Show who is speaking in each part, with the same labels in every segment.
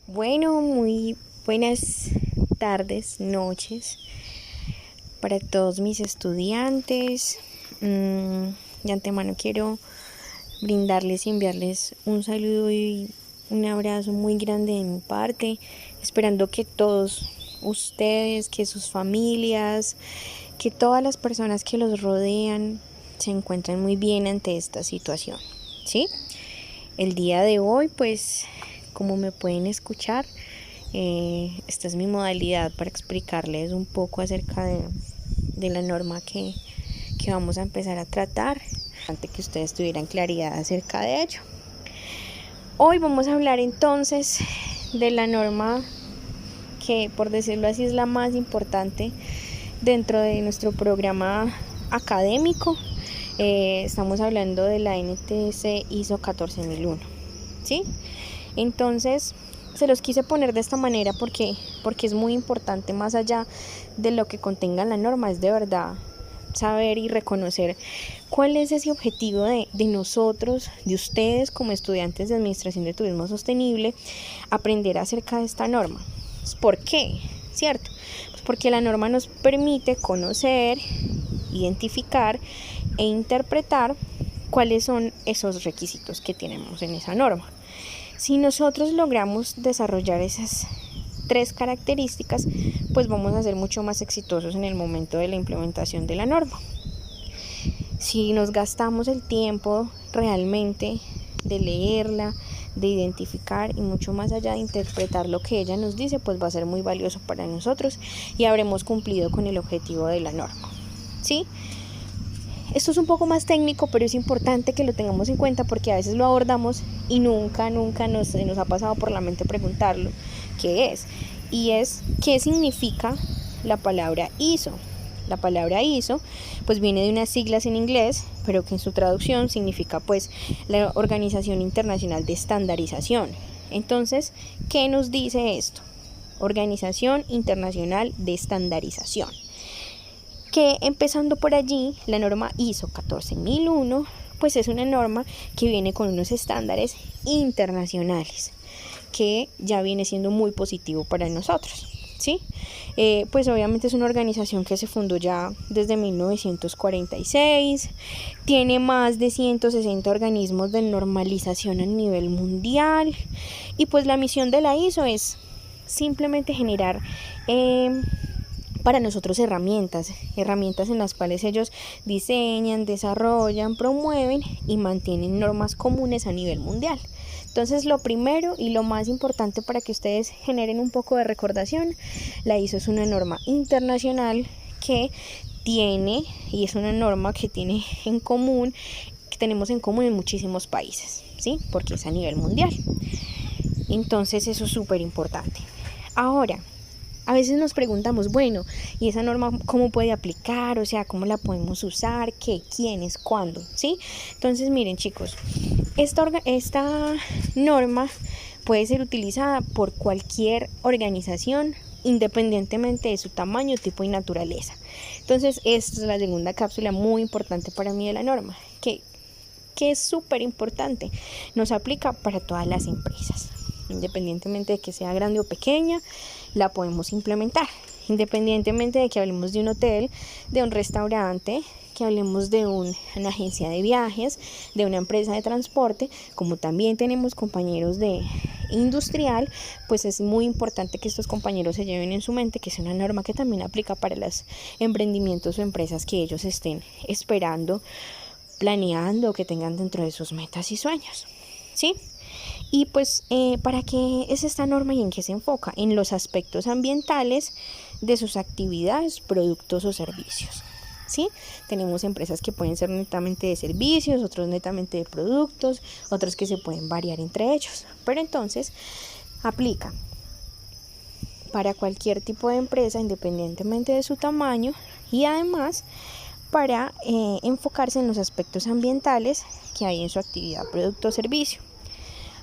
Speaker 1: Bueno, muy buenas tardes, noches para todos mis estudiantes. De antemano quiero brindarles y enviarles un saludo y un abrazo muy grande de mi parte, esperando que todos ustedes, que sus familias, que todas las personas que los rodean se encuentren muy bien ante esta situación, ¿sí? El día de hoy, pues, como me pueden escuchar, esta es mi modalidad para explicarles un poco acerca de la norma que vamos a empezar a tratar, antes que ustedes tuvieran claridad acerca de ello. Hoy vamos a hablar entonces de la norma que, por decirlo así, es la más importante dentro de nuestro programa académico. Estamos hablando de la NTS ISO 14001, ¿sí? Entonces, se los quise poner de esta manera porque es muy importante, más allá de lo que contenga la norma, es de verdad saber y reconocer cuál es ese objetivo de nosotros, de ustedes como estudiantes de Administración de Turismo Sostenible, aprender acerca de esta norma. ¿Por qué? ¿Cierto? Pues porque la norma nos permite conocer, identificar e interpretar cuáles son esos requisitos que tenemos en esa norma. Si nosotros logramos desarrollar esas 3 características, pues vamos a ser mucho más exitosos en el momento de la implementación de la norma. Si nos gastamos el tiempo realmente de leerla, de identificar y mucho más allá de interpretar lo que ella nos dice, pues va a ser muy valioso para nosotros y habremos cumplido con el objetivo de la norma, ¿sí? Esto es un poco más técnico, pero es importante que lo tengamos en cuenta porque a veces lo abordamos y nunca nos ha pasado por la mente preguntarlo qué es. Y es qué significa la palabra ISO. La palabra ISO pues viene de unas siglas en inglés, pero que en su traducción significa pues la Organización Internacional de Estandarización. Entonces, ¿qué nos dice esto? Organización Internacional de Estandarización. Que empezando por allí, la norma ISO 14001 pues es una norma que viene con unos estándares internacionales, que ya viene siendo muy positivo para nosotros, ¿sí? Pues obviamente es una organización que se fundó ya desde 1946, tiene más de 160 organismos de normalización a nivel mundial y pues la misión de la ISO es simplemente generar para nosotros herramientas en las cuales ellos diseñan, desarrollan, promueven y mantienen normas comunes a nivel mundial. Entonces, lo primero y lo más importante para que ustedes generen un poco de recordación, la ISO es una norma internacional que tiene, y es una norma que tiene en común, que tenemos en común en muchísimos países, ¿sí? Porque es a nivel mundial. Entonces, eso es súper importante. Ahora, a veces nos preguntamos, bueno, ¿y esa norma cómo puede aplicar? O sea, ¿cómo la podemos usar? ¿Qué? ¿Quiénes? ¿Cuándo? ¿Sí? Entonces, miren, chicos, esta norma puede ser utilizada por cualquier organización, independientemente de su tamaño, tipo y naturaleza. Entonces, esta es la segunda cápsula muy importante para mí de la norma, que es súper importante. Nos aplica para todas las empresas. Independientemente de que sea grande o pequeña, la podemos implementar. Independientemente de que hablemos de un hotel, de un restaurante, que hablemos de una agencia de viajes, de una empresa de transporte, como también tenemos compañeros de industrial, pues es muy importante que estos compañeros se lleven en su mente que es una norma que también aplica para los emprendimientos o empresas que ellos estén esperando, planeando, que tengan dentro de sus metas y sueños, ¿sí? Y pues, ¿para qué es esta norma y en qué se enfoca? En los aspectos ambientales de sus actividades, productos o servicios, ¿sí? Tenemos empresas que pueden ser netamente de servicios, otros netamente de productos, otros que se pueden variar entre ellos. Pero entonces, aplica para cualquier tipo de empresa, independientemente de su tamaño, y además para enfocarse en los aspectos ambientales que hay en su actividad, producto o servicio.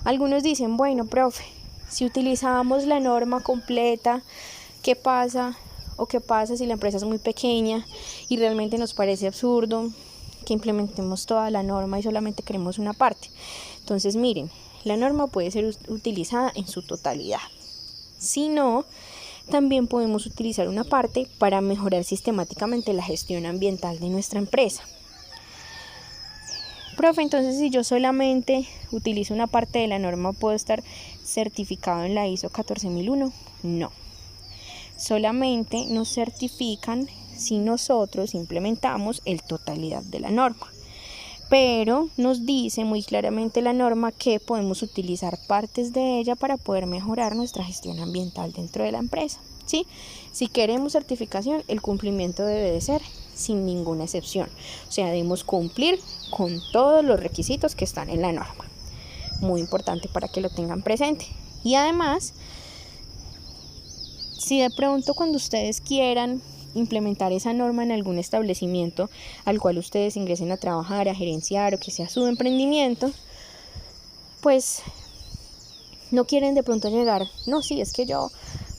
Speaker 1: Algunos dicen, bueno, profe, si utilizábamos la norma completa, ¿qué pasa? ¿O qué pasa si la empresa es muy pequeña y realmente nos parece absurdo que implementemos toda la norma y solamente queremos una parte? Entonces, miren, la norma puede ser utilizada en su totalidad. Si no, también podemos utilizar una parte para mejorar sistemáticamente la gestión ambiental de nuestra empresa. Profe, entonces si yo solamente utilizo una parte de la norma, ¿puedo estar certificado en la ISO 14001? No. Solamente nos certifican si nosotros implementamos la totalidad de la norma. Pero nos dice muy claramente la norma que podemos utilizar partes de ella para poder mejorar nuestra gestión ambiental dentro de la empresa, ¿sí? Si queremos certificación, el cumplimiento debe de ser sin ninguna excepción. O sea, debemos cumplir con todos los requisitos que están en la norma. Muy importante para que lo tengan presente. Y además, si de pronto cuando ustedes quieran implementar esa norma en algún establecimiento al cual ustedes ingresen a trabajar, a gerenciar o que sea su emprendimiento, pues no quieren de pronto llegar, no, sí, es que yo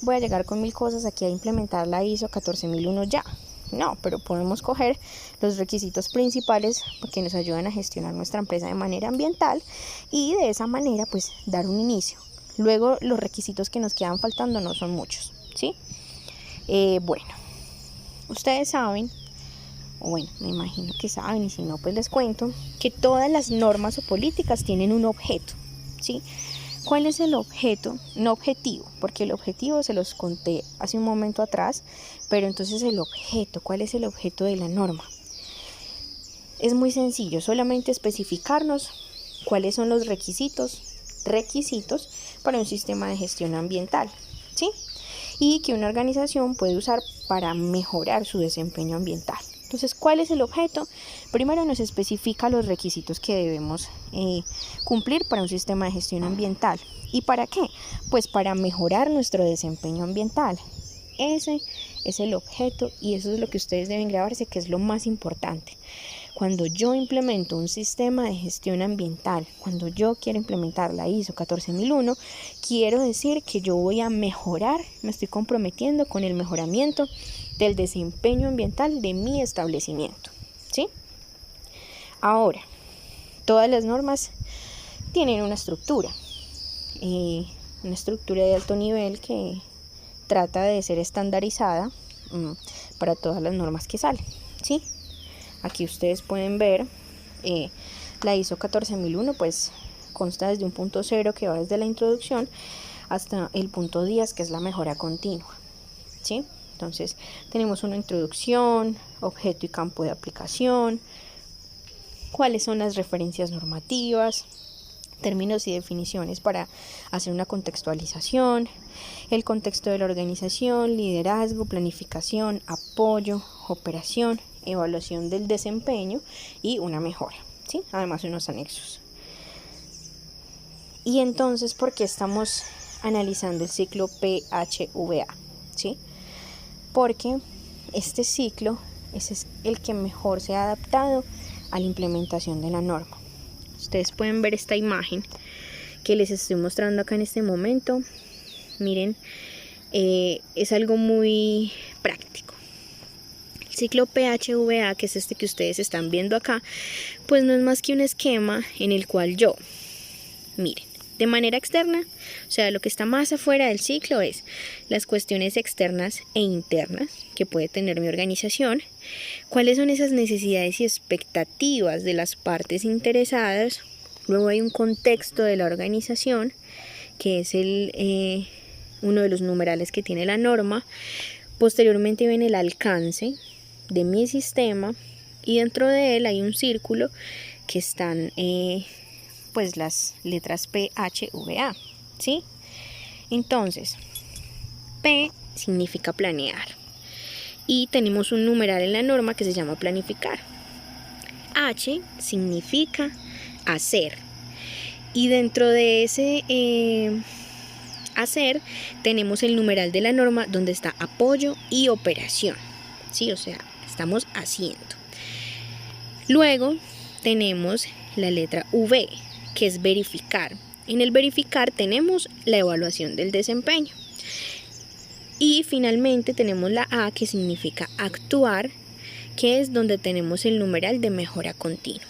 Speaker 1: voy a llegar con 1000 cosas aquí a implementar la ISO 14001 ya. No, pero podemos coger los requisitos principales que nos ayudan a gestionar nuestra empresa de manera ambiental y de esa manera pues dar un inicio. Luego los requisitos que nos quedan faltando no son muchos, ¿sí? Bueno, ustedes saben, o bueno, me imagino que saben y si no pues les cuento, que todas las normas o políticas tienen un objeto, ¿sí? ¿Cuál es el objeto? No objetivo, porque el objetivo se los conté hace un momento atrás, pero entonces el objeto, ¿cuál es el objeto de la norma? Es muy sencillo, solamente especificarnos cuáles son los requisitos para un sistema de gestión ambiental, ¿sí? Y que una organización puede usar para mejorar su desempeño ambiental. Entonces, ¿cuál es el objeto? Primero nos especifica los requisitos que debemos cumplir para un sistema de gestión ambiental. ¿Y para qué? Pues para mejorar nuestro desempeño ambiental. Ese es el objeto y eso es lo que ustedes deben grabarse, que es lo más importante. Cuando yo implemento un sistema de gestión ambiental, cuando yo quiero implementar la ISO 14001, quiero decir que yo voy a mejorar, me estoy comprometiendo con el mejoramiento del desempeño ambiental de mi establecimiento, ¿sí? Ahora, todas las normas tienen una estructura de alto nivel que trata de ser estandarizada para todas las normas que salen, ¿sí? Aquí ustedes pueden ver la ISO 14001 pues consta desde un punto 0 que va desde la introducción hasta el punto 10 que es la mejora continua, ¿sí? Entonces tenemos una introducción, objeto y campo de aplicación, cuáles son las referencias normativas, términos y definiciones para hacer una contextualización, el contexto de la organización, liderazgo, planificación, apoyo, operación, evaluación del desempeño y una mejora, ¿sí? Además unos anexos. Y entonces, ¿por qué estamos analizando el ciclo PHVA? ¿Sí? Porque este ciclo es el que mejor se ha adaptado a la implementación de la norma. Ustedes pueden ver esta imagen que les estoy mostrando acá en este momento. Miren, es algo muy práctico. El ciclo PHVA, que es este que ustedes están viendo acá, pues no es más que un esquema en el cual yo, miren, de manera externa, o sea, lo que está más afuera del ciclo es las cuestiones externas e internas que puede tener mi organización, cuáles son esas necesidades y expectativas de las partes interesadas. Luego hay un contexto de la organización, que es uno de los numerales que tiene la norma. Posteriormente viene el alcance de mi sistema y dentro de él hay un círculo que están pues las letras PHVA, ¿sí? Entonces, P significa planear y tenemos un numeral en la norma que se llama planificar. H significa hacer y dentro de ese hacer tenemos el numeral de la norma donde está apoyo y operación, ¿sí? O sea, estamos haciendo. Luego tenemos la letra V, que es verificar. En el verificar tenemos la evaluación del desempeño. Y finalmente tenemos la A, que significa actuar, que es donde tenemos el numeral de mejora continua,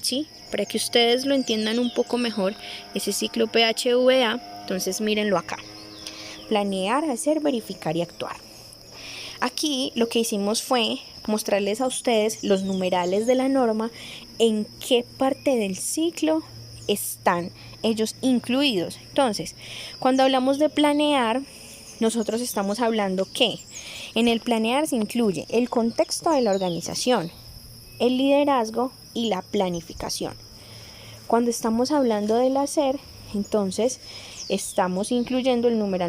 Speaker 1: ¿sí? para que ustedes lo entiendan un poco mejor, ese ciclo PHVA, entonces mírenlo acá. Planear, hacer, verificar y actuar. Aquí lo que hicimos fue mostrarles a ustedes los numerales de la norma, en qué parte del ciclo están ellos incluidos. Entonces, cuando hablamos de planear, nosotros estamos hablando que en el planear se incluye el contexto de la organización, el liderazgo y la planificación. Cuando estamos hablando del hacer, entonces estamos incluyendo el número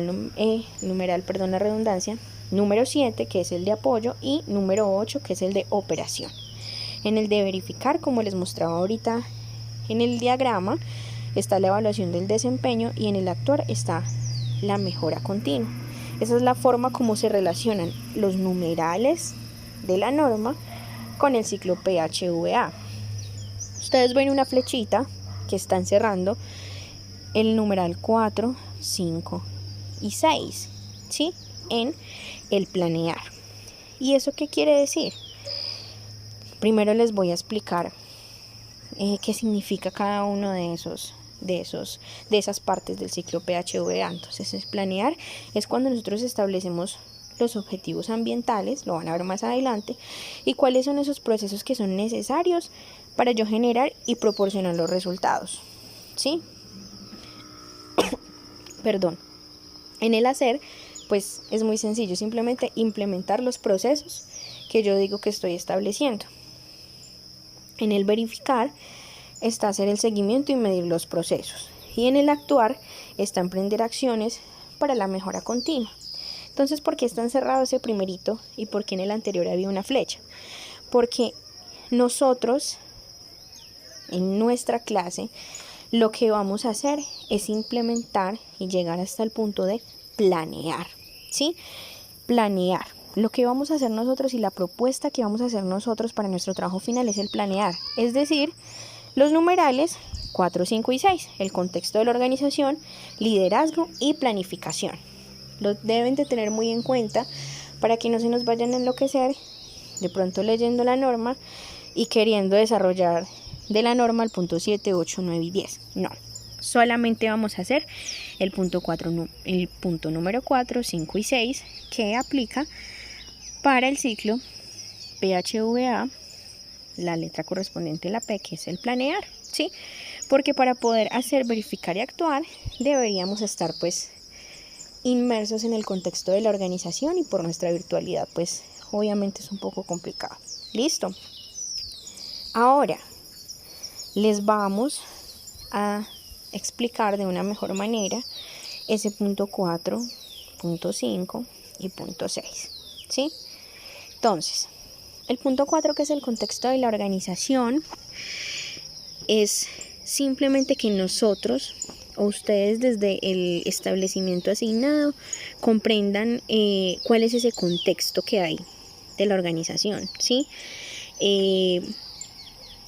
Speaker 1: 7, que es el de apoyo, y número 8, que es el de operación. En el de verificar, como les mostraba ahorita en el diagrama, está la evaluación del desempeño, y en el actuar está la mejora continua. Esa es la forma como se relacionan los numerales de la norma con el ciclo PHVA. Ustedes ven una flechita que está encerrando el numeral 4, 5 y 6, ¿sí? En el planear. ¿Y eso qué quiere decir? Primero les voy a explicar qué significa cada uno de esas partes del ciclo PHVA. Entonces, es planear es cuando nosotros establecemos los objetivos ambientales, lo van a ver más adelante, y cuáles son esos procesos que son necesarios para yo generar y proporcionar los resultados, ¿sí? Perdón. En el hacer, pues es muy sencillo, simplemente implementar los procesos que yo digo que estoy estableciendo. En el verificar está hacer el seguimiento y medir los procesos. Y en el actuar está emprender acciones para la mejora continua. Entonces, ¿por qué está encerrado ese primerito y por qué en el anterior había una flecha? Porque nosotros, en nuestra clase, lo que vamos a hacer es implementar y llegar hasta el punto de planear, ¿sí? Planear. Lo que vamos a hacer nosotros y la propuesta que vamos a hacer nosotros para nuestro trabajo final es el planear. Es decir, los numerales 4, 5 y 6, el contexto de la organización, liderazgo y planificación. Lo deben de tener muy en cuenta para que no se nos vayan a enloquecer de pronto leyendo la norma y queriendo desarrollar de la norma el punto 7, 8, 9 y 10. No, solamente vamos a hacer el punto número 4, 5 y 6 que aplica para el ciclo PHVA, la letra correspondiente a la P, que es el planear, ¿sí? Porque para poder hacer, verificar y actuar deberíamos estar pues inmersos en el contexto de la organización, y por nuestra virtualidad pues obviamente es un poco complicado. Listo. Ahora les vamos a explicar de una mejor manera ese punto 4, punto 5 y punto 6, ¿sí? Entonces, el punto 4, que es el contexto de la organización, es simplemente que nosotros o ustedes desde el establecimiento asignado comprendan cuál es ese contexto que hay de la organización, ¿sí?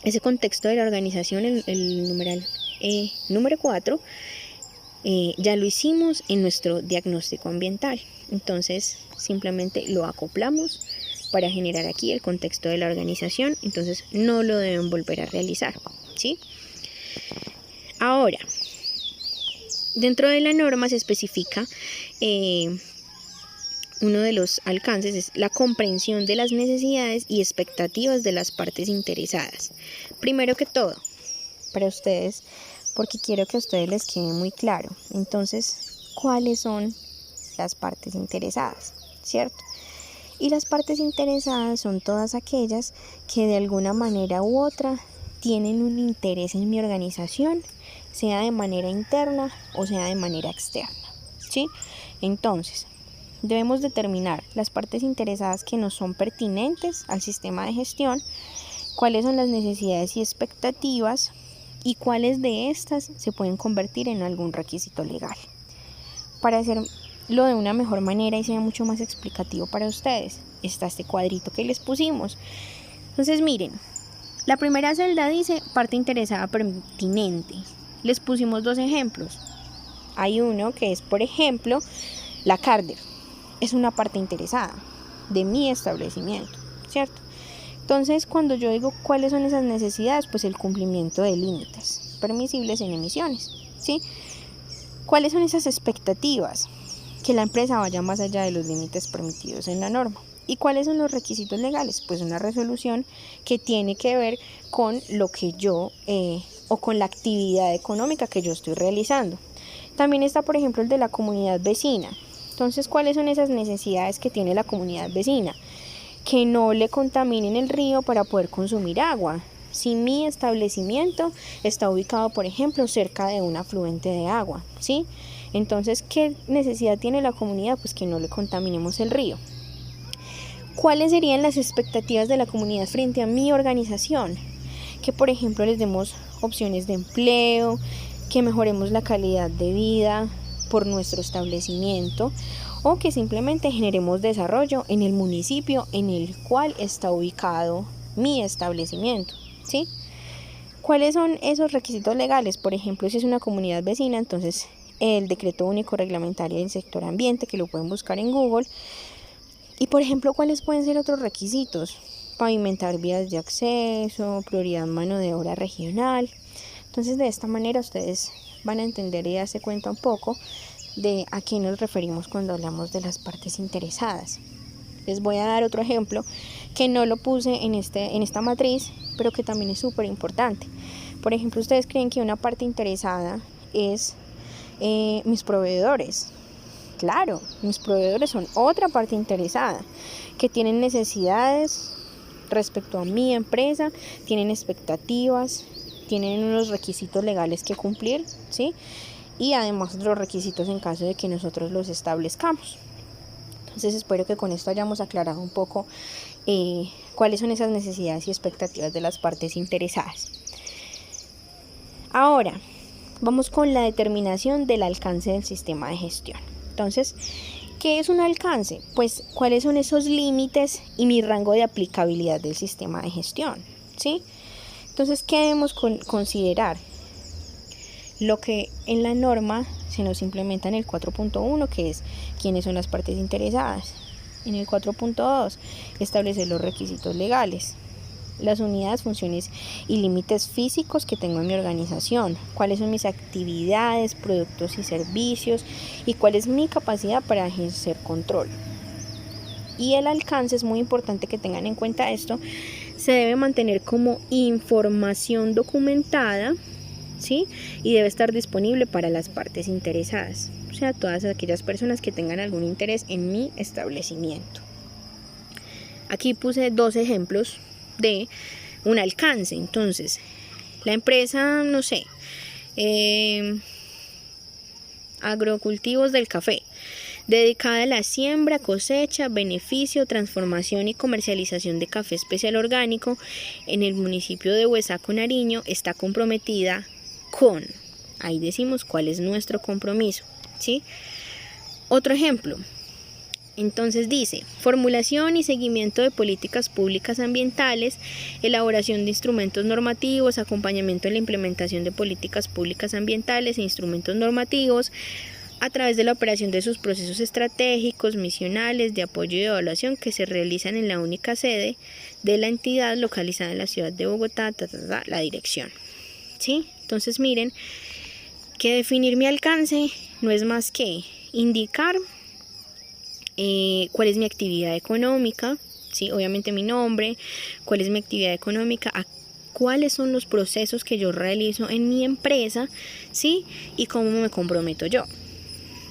Speaker 1: Ese contexto de la organización, el numeral número 4, ya lo hicimos en nuestro diagnóstico ambiental. Entonces, simplemente lo acoplamos para generar aquí el contexto de la organización. Entonces, no lo deben volver a realizar, ¿sí? Ahora, dentro de la norma se especifica uno de los alcances es la comprensión de las necesidades y expectativas de las partes interesadas. Primero que todo, para ustedes, porque quiero que a ustedes les quede muy claro. Entonces, ¿cuáles son las partes interesadas? ¿Cierto? Y las partes interesadas son todas aquellas que de alguna manera u otra tienen un interés en mi organización, sea de manera interna o sea de manera externa, ¿sí? Entonces, debemos determinar las partes interesadas que nos son pertinentes al sistema de gestión, cuáles son las necesidades y expectativas y cuáles de estas se pueden convertir en algún requisito legal. Para hacerlo de una mejor manera y sea mucho más explicativo para ustedes, está este cuadrito que les pusimos. Entonces, miren, la primera celda dice parte interesada pertinente. Les pusimos dos ejemplos. Hay uno que es, por ejemplo, la Carder. Es una parte interesada de mi establecimiento, ¿cierto? Entonces, cuando yo digo cuáles son esas necesidades, pues el cumplimiento de límites permisibles en emisiones, ¿sí? ¿Cuáles son esas expectativas? Que la empresa vaya más allá de los límites permitidos en la norma. ¿Y cuáles son los requisitos legales? Pues una resolución que tiene que ver con lo que yo o con la actividad económica que yo estoy realizando. También está, por ejemplo, el de la comunidad vecina. Entonces, ¿cuáles son esas necesidades que tiene la comunidad vecina? Que no le contaminen el río para poder consumir agua. Si mi establecimiento está ubicado, por ejemplo, cerca de un afluente de agua, ¿sí? Entonces, ¿qué necesidad tiene la comunidad? Pues que no le contaminemos el río. ¿Cuáles serían las expectativas de la comunidad frente a mi organización? Que, por ejemplo, les demos opciones de empleo, que mejoremos la calidad de vida por nuestro establecimiento, o que simplemente generemos desarrollo en el municipio en el cual está ubicado mi establecimiento, ¿sí? ¿Cuáles son esos requisitos legales? Por ejemplo, si es una comunidad vecina, entonces el Decreto Único Reglamentario del Sector Ambiente, que lo pueden buscar en Google. Y, por ejemplo, ¿cuáles pueden ser otros requisitos? Pavimentar vías de acceso, prioridad mano de obra regional. Entonces, de esta manera ustedes van a entender y darse cuenta un poco de a qué nos referimos cuando hablamos de las partes interesadas. Les voy a dar otro ejemplo que no lo puse en esta matriz, pero que también es súper importante. Por ejemplo, ustedes creen que una parte interesada es mis proveedores. Claro, mis proveedores son otra parte interesada, que tienen necesidades respecto a mi empresa, tienen expectativas, tienen unos requisitos legales que cumplir, ¿sí? Y además los requisitos en caso de que nosotros los establezcamos. Entonces espero que con esto hayamos aclarado un poco cuáles son esas necesidades y expectativas de las partes interesadas. Ahora, vamos con la determinación del alcance del sistema de gestión. Entonces, ¿qué es un alcance? Pues, ¿cuáles son esos límites y mi rango de aplicabilidad del sistema de gestión? ¿Sí? Entonces, ¿qué debemos considerar? Lo que en la norma se nos implementa en el 4.1, que es quiénes son las partes interesadas. En el 4.2, establecer los requisitos legales, las unidades, funciones y límites físicos que tengo en mi organización, cuáles son mis actividades, productos y servicios y cuál es mi capacidad para ejercer control. Y el alcance, es muy importante que tengan en cuenta esto, se debe mantener como información documentada, ¿sí? Y debe estar disponible para las partes interesadas, o sea, todas aquellas personas que tengan algún interés en mi establecimiento. Aquí puse 2 ejemplos de un alcance. Entonces, la empresa, no sé, agrocultivos del café, dedicada a la siembra, cosecha, beneficio, transformación y comercialización de café especial orgánico en el municipio de Huesaco, Nariño, está comprometida con, ahí decimos cuál es nuestro compromiso, ¿sí? Otro ejemplo. Entonces dice, formulación y seguimiento de políticas públicas ambientales, elaboración de instrumentos normativos, acompañamiento en la implementación de políticas públicas ambientales e instrumentos normativos, a través de la operación de sus procesos estratégicos, misionales, de apoyo y evaluación que se realizan en la única sede de la entidad localizada en la ciudad de Bogotá, la dirección. ¿Sí? Entonces miren que definir mi alcance no es más que indicar cuál es mi actividad económica, ¿sí? Obviamente mi nombre, cuál es mi actividad económica, cuáles son los procesos que yo realizo en mi empresa, ¿sí? Y cómo me comprometo yo,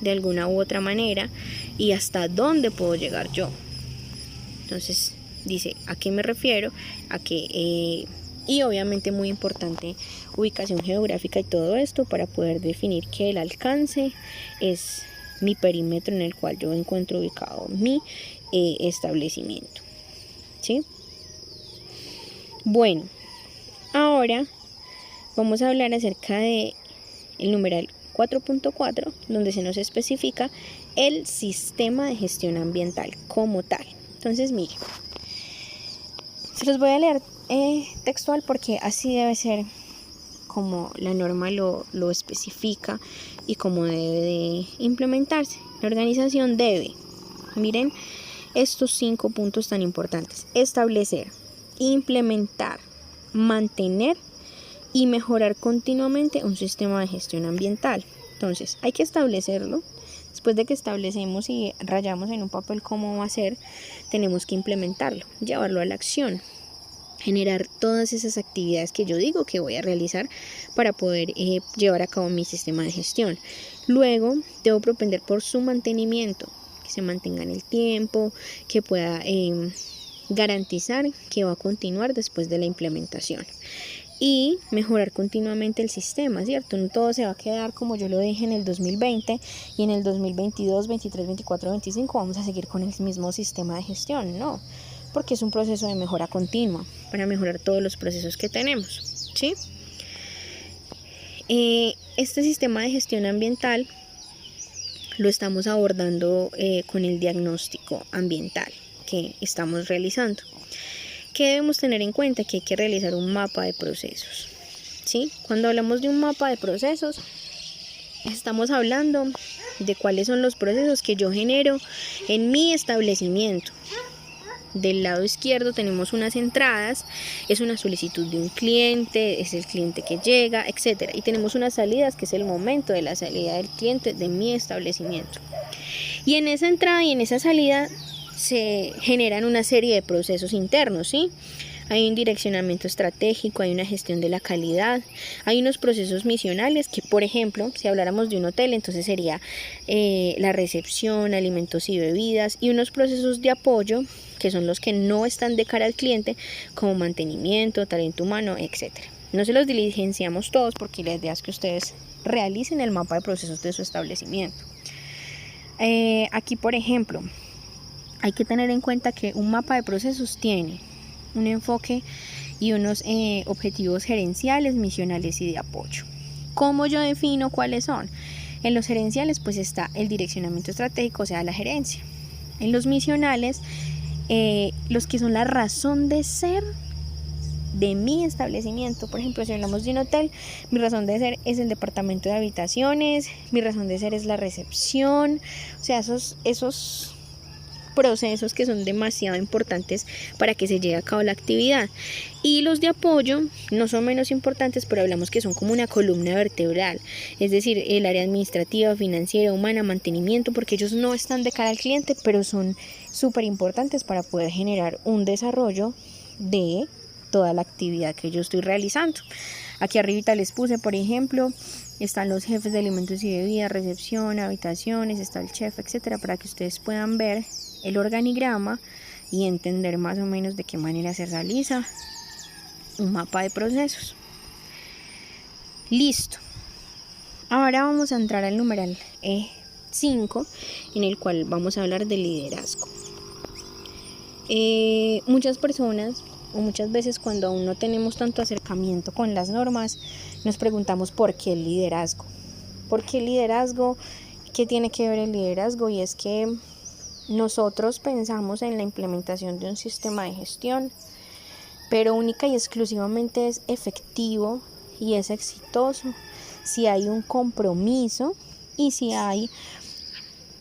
Speaker 1: de alguna u otra manera, y hasta dónde puedo llegar yo. Entonces, dice, ¿a qué me refiero? A que, y obviamente muy importante, ubicación geográfica y todo esto para poder definir que el alcance es mi perímetro en el cual yo encuentro ubicado mi establecimiento, ¿sí? Bueno, ahora vamos a hablar acerca de el numeral 4.4, donde se nos especifica el sistema de gestión ambiental como tal. Entonces, miren, se los voy a leer textual porque así debe ser como la norma lo especifica y cómo debe de implementarse. La organización debe, miren, estos 5 puntos tan importantes: establecer implementar, mantener y mejorar continuamente un sistema de gestión ambiental. Entonces, hay que establecerlo. Después de que establecemos y rayamos en un papel cómo va a ser, tenemos que implementarlo, llevarlo a la acción, generar todas esas actividades que yo digo que voy a realizar para poder llevar a cabo mi sistema de gestión. Luego, debo propender por su mantenimiento, que se mantenga en el tiempo, que pueda garantizar que va a continuar después de la implementación. Y mejorar continuamente el sistema, ¿cierto? No todo se va a quedar como yo lo dije en el 2020 y en el 2022, 23, 24, 25 vamos a seguir con el mismo sistema de gestión, no, porque es un proceso de mejora continua para mejorar todos los procesos que tenemos, ¿sí? Este sistema de gestión ambiental lo estamos abordando con el diagnóstico ambiental que estamos realizando. ¿Qué debemos tener en cuenta? Que hay que realizar un mapa de procesos, ¿sí? Cuando hablamos de un mapa de procesos, estamos hablando de cuáles son los procesos que yo genero en mi establecimiento. Del lado izquierdo tenemos unas entradas, es una solicitud de un cliente, es el cliente que llega, etc. Y tenemos unas salidas, que es el momento de la salida del cliente de mi establecimiento. Y en esa entrada y en esa salida se generan una serie de procesos internos, ¿sí? Hay un direccionamiento estratégico, hay una gestión de la calidad, hay unos procesos misionales que, por ejemplo, si habláramos de un hotel, entonces sería la recepción, alimentos y bebidas, y unos procesos de apoyo que son los que no están de cara al cliente, como mantenimiento, talento humano, etc. No se los diligenciamos todos porque la idea es que ustedes realicen el mapa de procesos de su establecimiento. Aquí, por ejemplo, hay que tener en cuenta que un mapa de procesos tiene un enfoque y unos objetivos gerenciales, misionales y de apoyo. ¿Cómo yo defino cuáles son? En los gerenciales pues está el direccionamiento estratégico, o sea, la gerencia. En los misionales, los que son la razón de ser de mi establecimiento. Por ejemplo, si hablamos de un hotel, mi razón de ser es el departamento de habitaciones, mi razón de ser es la recepción, o sea, esos procesos que son demasiado importantes para que se lleve a cabo la actividad. Y los de apoyo no son menos importantes, pero hablamos que son como una columna vertebral, es decir, el área administrativa, financiera, humana, mantenimiento, porque ellos no están de cara al cliente, pero son súper importantes para poder generar un desarrollo de toda la actividad que yo estoy realizando. Aquí arribita les puse, por ejemplo, están los jefes de alimentos y bebidas, recepción, habitaciones, está el chef, etcétera, para que ustedes puedan ver el organigrama y entender más o menos de qué manera se realiza un mapa de procesos. Listo. Ahora vamos a entrar al numeral E5, en el cual vamos a hablar de liderazgo. Muchas personas o muchas veces cuando aún no tenemos tanto acercamiento con las normas, nos preguntamos ¿por qué el liderazgo? ¿Por qué el liderazgo? ¿Qué tiene que ver el liderazgo? Y es que nosotros pensamos en la implementación de un sistema de gestión, pero única y exclusivamente es efectivo y es exitoso si hay un compromiso y si hay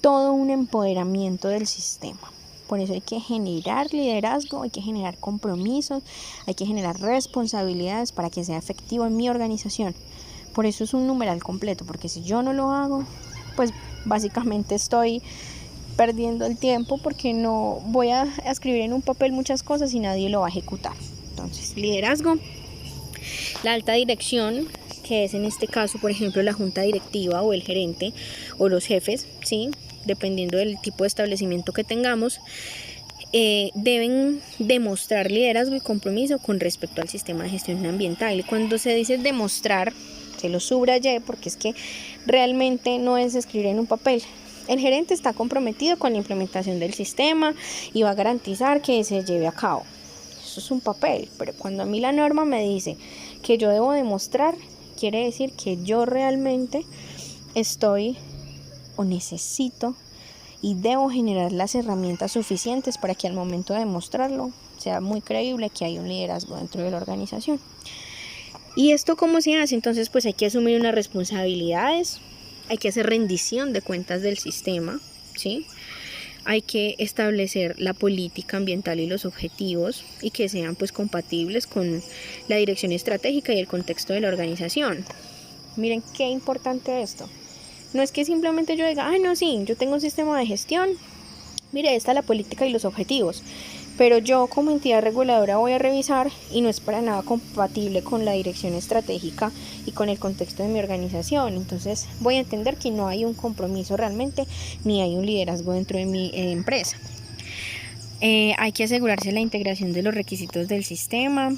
Speaker 1: todo un empoderamiento del sistema. Por eso hay que generar liderazgo, hay que generar compromisos, hay que generar responsabilidades para que sea efectivo en mi organización. Por eso es un numeral completo, porque si yo no lo hago, pues básicamente estoy perdiendo el tiempo porque no voy a escribir en un papel muchas cosas y nadie lo va a ejecutar. Entonces, liderazgo, la alta dirección, que es en este caso, por ejemplo, la junta directiva o el gerente o los jefes, ¿sí? Dependiendo del tipo de establecimiento que tengamos, deben demostrar liderazgo y compromiso con respecto al sistema de gestión ambiental. Y cuando se dice demostrar, se lo subrayé porque es que realmente no es escribir en un papel. El gerente está comprometido con la implementación del sistema y va a garantizar que se lleve a cabo. Eso es un papel, pero cuando a mí la norma me dice que yo debo demostrar, quiere decir que yo realmente estoy o necesito y debo generar las herramientas suficientes para que al momento de demostrarlo sea muy creíble que hay un liderazgo dentro de la organización. ¿Y esto cómo se hace? Entonces pues hay que asumir unas responsabilidades, hay que hacer rendición de cuentas del sistema, ¿sí? Hay que establecer la política ambiental y los objetivos y que sean pues compatibles con la dirección estratégica y el contexto de la organización. Miren qué importante esto. No es que simplemente yo diga, no, sí, yo tengo un sistema de gestión, mire, esta es la política y los objetivos, pero yo como entidad reguladora voy a revisar y no es para nada compatible con la dirección estratégica y con el contexto de mi organización. Entonces voy a entender que no hay un compromiso realmente ni hay un liderazgo dentro de mi empresa. Hay que asegurarse la integración de los requisitos del sistema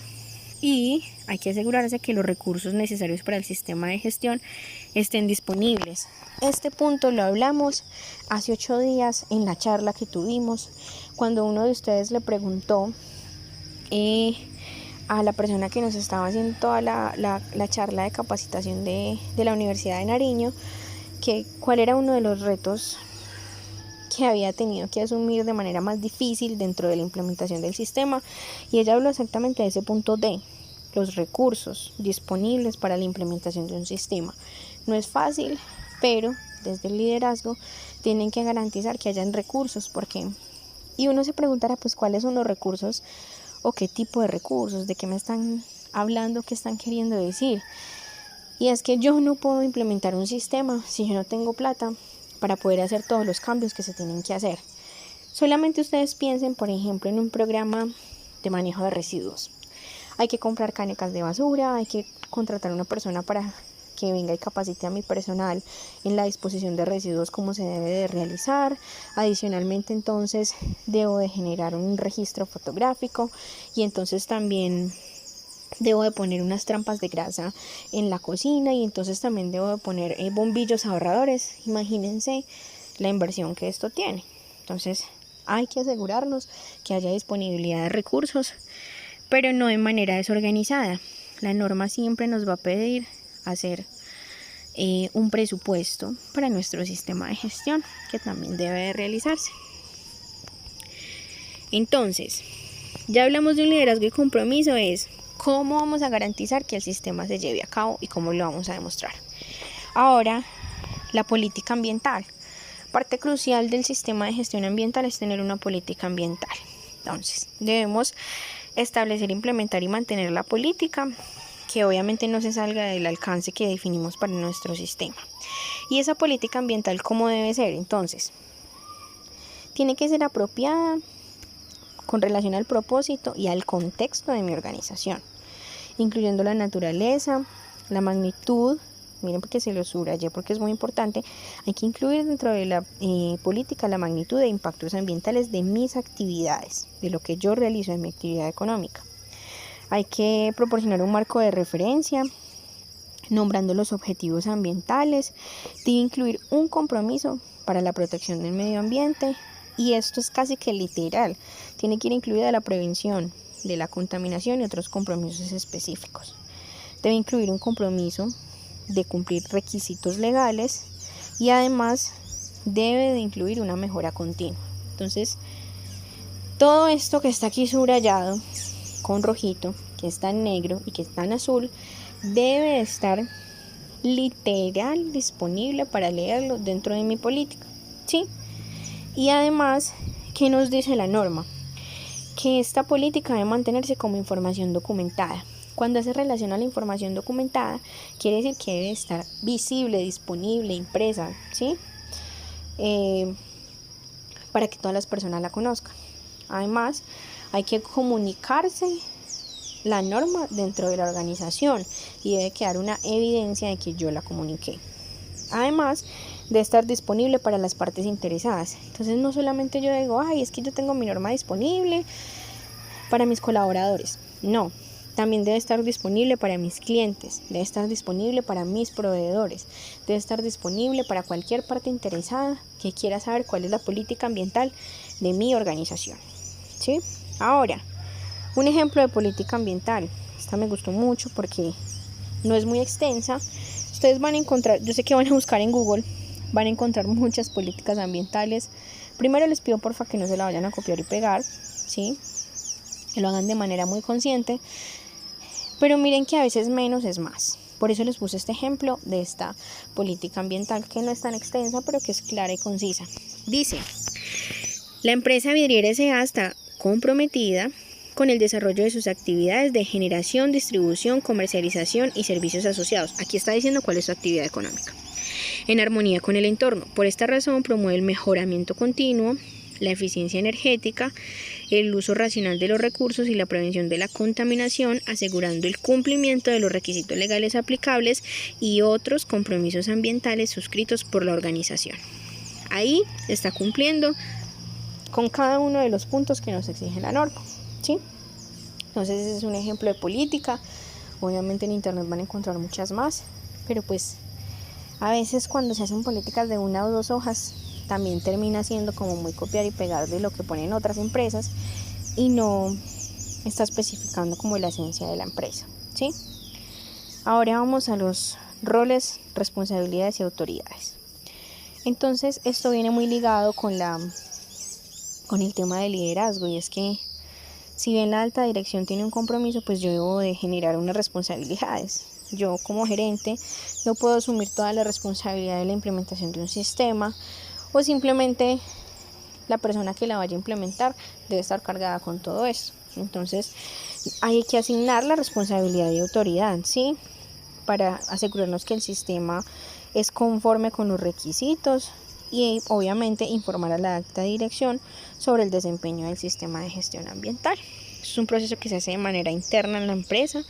Speaker 1: y hay que asegurarse que los recursos necesarios para el sistema de gestión estén disponibles. Este punto lo hablamos hace 8 días en la charla que tuvimos, cuando uno de ustedes le preguntó a la persona que nos estaba haciendo toda la charla de capacitación de la Universidad de Nariño, que cuál era uno de los retos que había tenido que asumir de manera más difícil dentro de la implementación del sistema, y ella habló exactamente de ese punto de los recursos disponibles para la implementación de un sistema. No es fácil, pero desde el liderazgo tienen que garantizar que hayan recursos, porque y uno se preguntará pues cuáles son los recursos o qué tipo de recursos, de qué me están hablando, qué están queriendo decir. Y es que yo no puedo implementar un sistema si yo no tengo plata para poder hacer todos los cambios que se tienen que hacer. Solamente ustedes piensen, por ejemplo, en un programa de manejo de residuos. Hay que comprar canecas de basura, hay que contratar a una persona para que venga y capacite a mi personal en la disposición de residuos, cómo se debe de realizar. Adicionalmente, entonces, debo de generar un registro fotográfico y entonces también debo de poner unas trampas de grasa en la cocina y entonces también debo de poner bombillos ahorradores. Imagínense la inversión que esto tiene. Entonces, hay que asegurarnos que haya disponibilidad de recursos, pero no de manera desorganizada. La norma siempre nos va a pedir hacer un presupuesto para nuestro sistema de gestión que también debe de realizarse. Entonces, ya hablamos de un liderazgo y compromiso, es cómo vamos a garantizar que el sistema se lleve a cabo y cómo lo vamos a demostrar. Ahora, la política ambiental. Parte crucial del sistema de gestión ambiental es tener una política ambiental. Entonces, debemos establecer, implementar y mantener la política que obviamente no se salga del alcance que definimos para nuestro sistema. Y esa política ambiental, ¿cómo debe ser? Entonces, tiene que ser apropiada con relación al propósito y al contexto de mi organización, incluyendo la naturaleza, la magnitud. Miren, porque se lo subrayé porque es muy importante. Hay que incluir dentro de la política la magnitud de impactos ambientales de mis actividades, de lo que yo realizo en mi actividad económica. Hay que proporcionar un marco de referencia, nombrando los objetivos ambientales. Debe incluir un compromiso para la protección del medio ambiente, y esto es casi que literal. Tiene que ir incluida la prevención de la contaminación y otros compromisos específicos. Debe incluir un compromiso de cumplir requisitos legales y además debe de incluir una mejora continua. Entonces, todo esto que está aquí subrayado con rojito, que está en negro y que está en azul, debe estar literal disponible para leerlo dentro de mi política, ¿sí? Y además, ¿qué nos dice la norma? Que esta política debe mantenerse como información documentada. Cuando hace relación a la información documentada, quiere decir que debe estar visible, disponible, impresa, ¿sí? Para que todas las personas la conozcan. Además, hay que comunicarse la norma dentro de la organización y debe quedar una evidencia de que yo la comuniqué. Además de estar disponible para las partes interesadas. Entonces no solamente yo digo, es que yo tengo mi norma disponible para mis colaboradores. No, también debe estar disponible para mis clientes, debe estar disponible para mis proveedores, debe estar disponible para cualquier parte interesada que quiera saber cuál es la política ambiental de mi organización, ¿sí? Ahora, un ejemplo de política ambiental. Esta me gustó mucho porque no es muy extensa. Ustedes van a encontrar, yo sé que van a buscar en Google, van a encontrar muchas políticas ambientales. Primero les pido porfa que no se la vayan a copiar y pegar, ¿sí? Que lo hagan de manera muy consciente. Pero miren que a veces menos es más. Por eso les puse este ejemplo de esta política ambiental que no es tan extensa, pero que es clara y concisa. Dice, La empresa Vidriera S.A. está comprometida con el desarrollo de sus actividades de generación, distribución, comercialización y servicios asociados. Aquí está diciendo cuál es su actividad económica. En armonía con el entorno. Por esta razón promueve el mejoramiento continuo, la eficiencia energética, el uso racional de los recursos y la prevención de la contaminación, asegurando el cumplimiento de los requisitos legales aplicables y otros compromisos ambientales suscritos por la organización. Ahí está cumpliendo con cada uno de los puntos que nos exige la norma, ¿sí? Entonces ese es un ejemplo de política. Obviamente en internet van a encontrar muchas más, pero pues a veces cuando se hacen políticas de 1 o 2 hojas también termina siendo como muy copiar y pegar de lo que ponen otras empresas y no está especificando como la esencia de la empresa, ¿sí? Ahora vamos a los roles, responsabilidades y autoridades. Entonces esto viene muy ligado con el tema del liderazgo, y es que si bien la alta dirección tiene un compromiso, pues yo debo de generar unas responsabilidades. Yo como gerente no puedo asumir toda la responsabilidad de la implementación de un sistema, o simplemente la persona que la vaya a implementar debe estar cargada con todo eso. Entonces hay que asignar la responsabilidad de autoridad, ¿sí? Para asegurarnos que el sistema es conforme con los requisitos y obviamente informar a la alta dirección sobre el desempeño del sistema de gestión ambiental. Es un proceso que se hace de manera interna en la empresa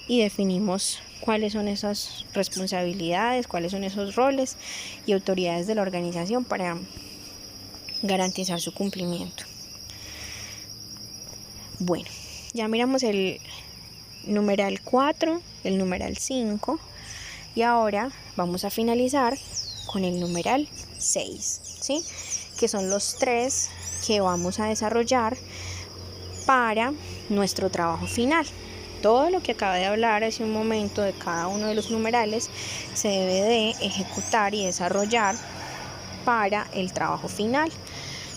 Speaker 1: y definimos cuáles son esas responsabilidades, cuáles son esos roles y autoridades de la organización para garantizar su cumplimiento. Bueno, ya miramos el numeral 4, el numeral 5 y ahora vamos a finalizar con el numeral 6, ¿sí? Que son los 3 que vamos a desarrollar para nuestro trabajo final. Todo lo que acabé de hablar hace un momento de cada uno de los numerales se debe de ejecutar y desarrollar para el trabajo final.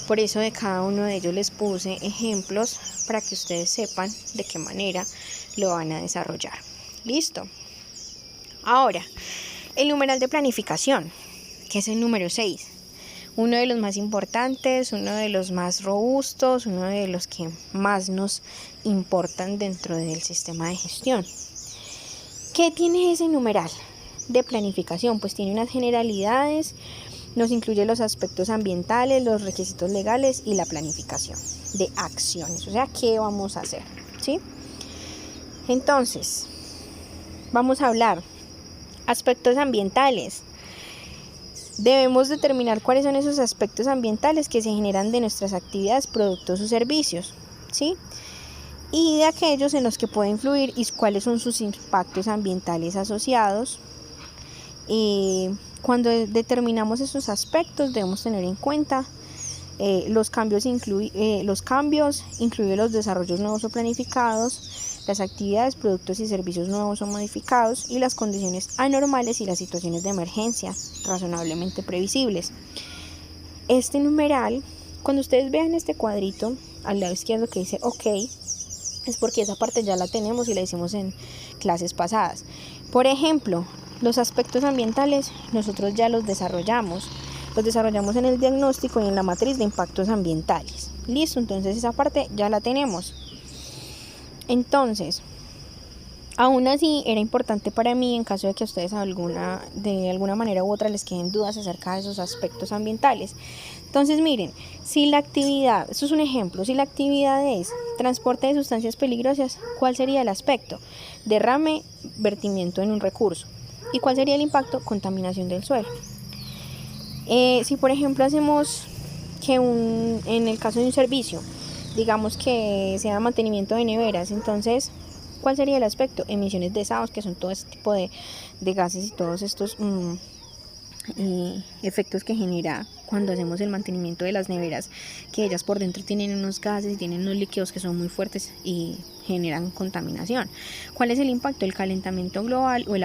Speaker 1: Por eso de cada uno de ellos les puse ejemplos para que ustedes sepan de qué manera lo van a desarrollar. ¿Listo? Ahora, el numeral de planificación, que es el número 6. Uno de los más importantes, uno de los más robustos, uno de los que más nos importan dentro del sistema de gestión. ¿Qué tiene ese numeral de planificación? Pues tiene unas generalidades, nos incluye los aspectos ambientales, los requisitos legales y la planificación de acciones. O sea, ¿qué vamos a hacer? ¿Sí? Entonces, vamos a hablar aspectos ambientales. Debemos determinar cuáles son esos aspectos ambientales que se generan de nuestras actividades, productos o servicios, ¿sí? Y de aquellos en los que puede influir y cuáles son sus impactos ambientales asociados. Cuando determinamos esos aspectos debemos tener en cuenta los cambios, incluidos los desarrollos nuevos o planificados, las actividades, productos y servicios nuevos o modificados y las condiciones anormales y las situaciones de emergencia razonablemente previsibles. Este numeral, cuando ustedes vean este cuadrito al lado izquierdo que dice OK, es porque esa parte ya la tenemos y la hicimos en clases pasadas. Por ejemplo, los aspectos ambientales nosotros ya los desarrollamos en el diagnóstico y en la matriz de impactos ambientales. Listo, entonces esa parte ya la tenemos. Entonces, aún así era importante para mí, en caso de que a ustedes de alguna manera u otra les queden dudas acerca de esos aspectos ambientales. Entonces miren, si la actividad, esto es un ejemplo, si la actividad es transporte de sustancias peligrosas, ¿cuál sería el aspecto? Derrame, vertimiento en un recurso. ¿Y cuál sería el impacto? Contaminación del suelo. Si por ejemplo hacemos que en el caso de un servicio, digamos que sea mantenimiento de neveras, entonces, ¿cuál sería el aspecto? Emisiones de SAOs, que son todo este tipo de gases y todos estos efectos que genera cuando hacemos el mantenimiento de las neveras, que ellas por dentro tienen unos gases y tienen unos líquidos que son muy fuertes y generan contaminación. ¿Cuál es el impacto? El calentamiento global o el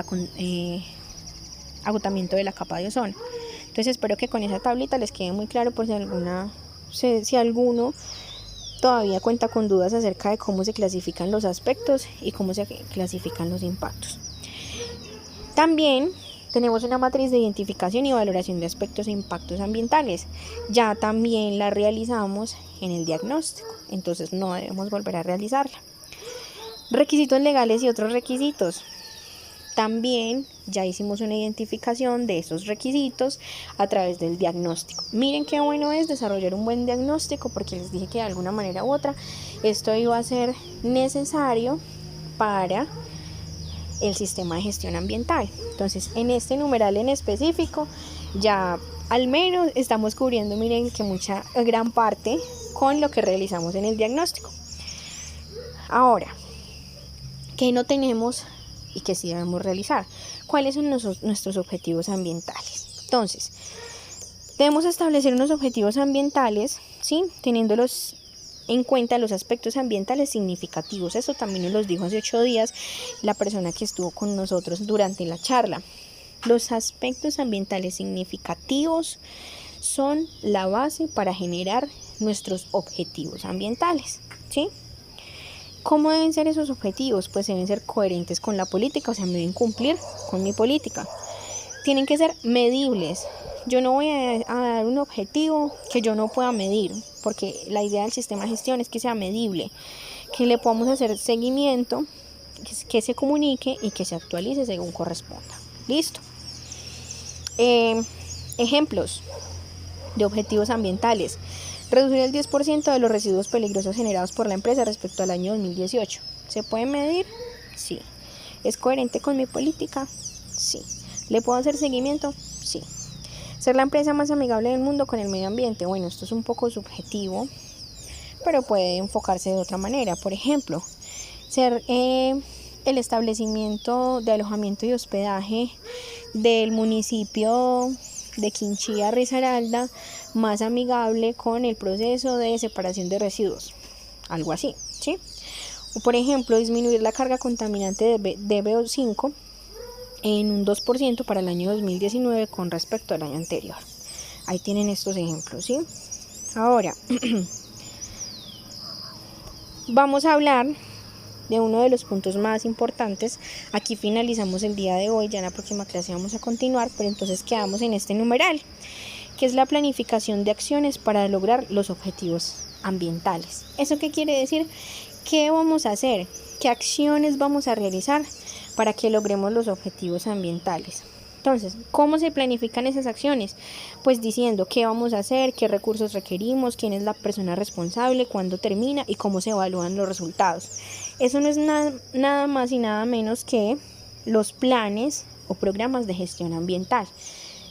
Speaker 1: agotamiento de la capa de ozono. Entonces espero que con esa tablita les quede muy claro por si alguno todavía cuenta con dudas acerca de cómo se clasifican los aspectos y cómo se clasifican los impactos. También tenemos una matriz de identificación y valoración de aspectos e impactos ambientales. Ya también la realizamos en el diagnóstico, entonces no debemos volver a realizarla. Requisitos legales y otros requisitos. También ya hicimos una identificación de esos requisitos a través del diagnóstico. Miren qué bueno es desarrollar un buen diagnóstico, porque les dije que de alguna manera u otra esto iba a ser necesario para el sistema de gestión ambiental. Entonces, en este numeral en específico ya al menos estamos cubriendo, miren que gran parte con lo que realizamos en el diagnóstico. Ahora, ¿qué no tenemos y que sí debemos realizar? ¿Cuáles son nuestros objetivos ambientales? Entonces, debemos establecer unos objetivos ambientales, ¿sí? Teniéndolos en cuenta los aspectos ambientales significativos. Eso también nos lo dijo hace 8 días la persona que estuvo con nosotros durante la charla. Los aspectos ambientales significativos son la base para generar nuestros objetivos ambientales, ¿sí? ¿Cómo deben ser esos objetivos? Pues deben ser coherentes con la política, o sea, me deben cumplir con mi política. Tienen que ser medibles. Yo no voy a dar un objetivo que yo no pueda medir, porque la idea del sistema de gestión es que sea medible, que le podamos hacer seguimiento, que se comunique y que se actualice según corresponda. Listo. Ejemplos de objetivos ambientales. Reducir el 10% de los residuos peligrosos generados por la empresa respecto al año 2018. ¿Se puede medir? Sí. ¿Es coherente con mi política? Sí. ¿Le puedo hacer seguimiento? Sí. ¿Ser la empresa más amigable del mundo con el medio ambiente? Bueno, esto es un poco subjetivo, pero puede enfocarse de otra manera. Por ejemplo, ser el establecimiento de alojamiento y hospedaje del municipio de Quinchía, Risaralda, más amigable con el proceso de separación de residuos, algo así, ¿sí? O por ejemplo, disminuir la carga contaminante de VO5 en un 2% para el año 2019 con respecto al año anterior. Ahí tienen estos ejemplos, ¿sí? Ahora, vamos a hablar de uno de los puntos más importantes. Aquí finalizamos el día de hoy, ya en la próxima clase vamos a continuar, pero entonces quedamos en este numeral, que es la planificación de acciones para lograr los objetivos ambientales. ¿Eso qué quiere decir? ¿Qué vamos a hacer? ¿Qué acciones vamos a realizar para que logremos los objetivos ambientales? Entonces, ¿cómo se planifican esas acciones? Pues diciendo qué vamos a hacer, qué recursos requerimos, quién es la persona responsable, cuándo termina y cómo se evalúan los resultados. Eso no es nada más y nada menos que los planes o programas de gestión ambiental.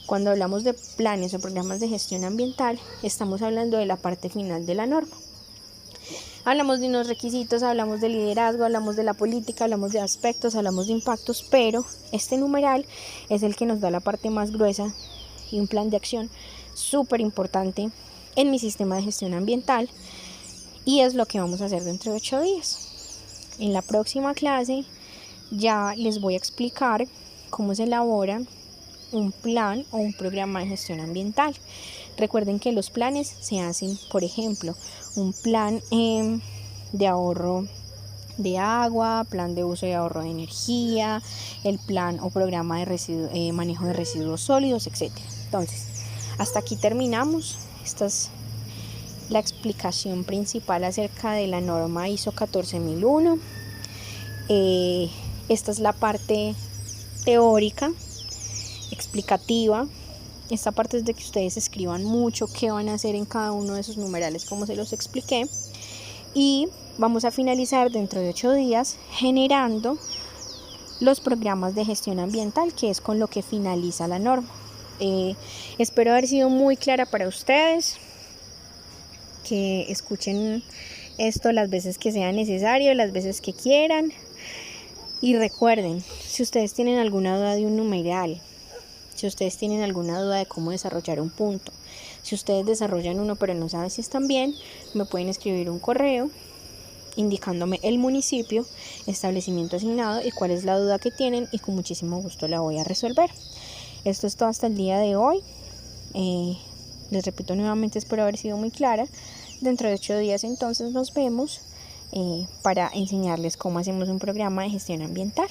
Speaker 1: Cuando hablamos de planes o programas de gestión ambiental, estamos hablando de la parte final de la norma. Hablamos de unos requisitos, hablamos de liderazgo, hablamos de la política, hablamos de aspectos, hablamos de impactos, pero este numeral es el que nos da la parte más gruesa y un plan de acción súper importante en mi sistema de gestión ambiental, y es lo que vamos a hacer dentro de 8 días. En la próxima clase ya les voy a explicar cómo se elabora un plan o un programa de gestión ambiental. Recuerden que los planes se hacen, por ejemplo, un plan de ahorro de agua, plan de uso y ahorro de energía, el plan o programa de manejo de residuos sólidos, etc. Entonces, hasta aquí terminamos. Esta es la explicación principal acerca de la norma ISO 14001. Esta es la parte teórica, explicativa. Esta parte es de que ustedes escriban mucho qué van a hacer en cada uno de esos numerales, como se los expliqué. Y vamos a finalizar dentro de 8 días generando los programas de gestión ambiental, que es con lo que finaliza la norma. Espero haber sido muy clara para ustedes, que escuchen esto las veces que sea necesario, las veces que quieran. Y recuerden, si ustedes tienen alguna duda de un numeral, si ustedes tienen alguna duda de cómo desarrollar un punto, si ustedes desarrollan uno pero no saben si están bien, me pueden escribir un correo indicándome el municipio, establecimiento asignado y cuál es la duda que tienen, y con muchísimo gusto la voy a resolver. Esto es todo hasta el día de hoy. Les repito nuevamente, espero haber sido muy clara. Dentro de 8 días entonces nos vemos para enseñarles cómo hacemos un programa de gestión ambiental.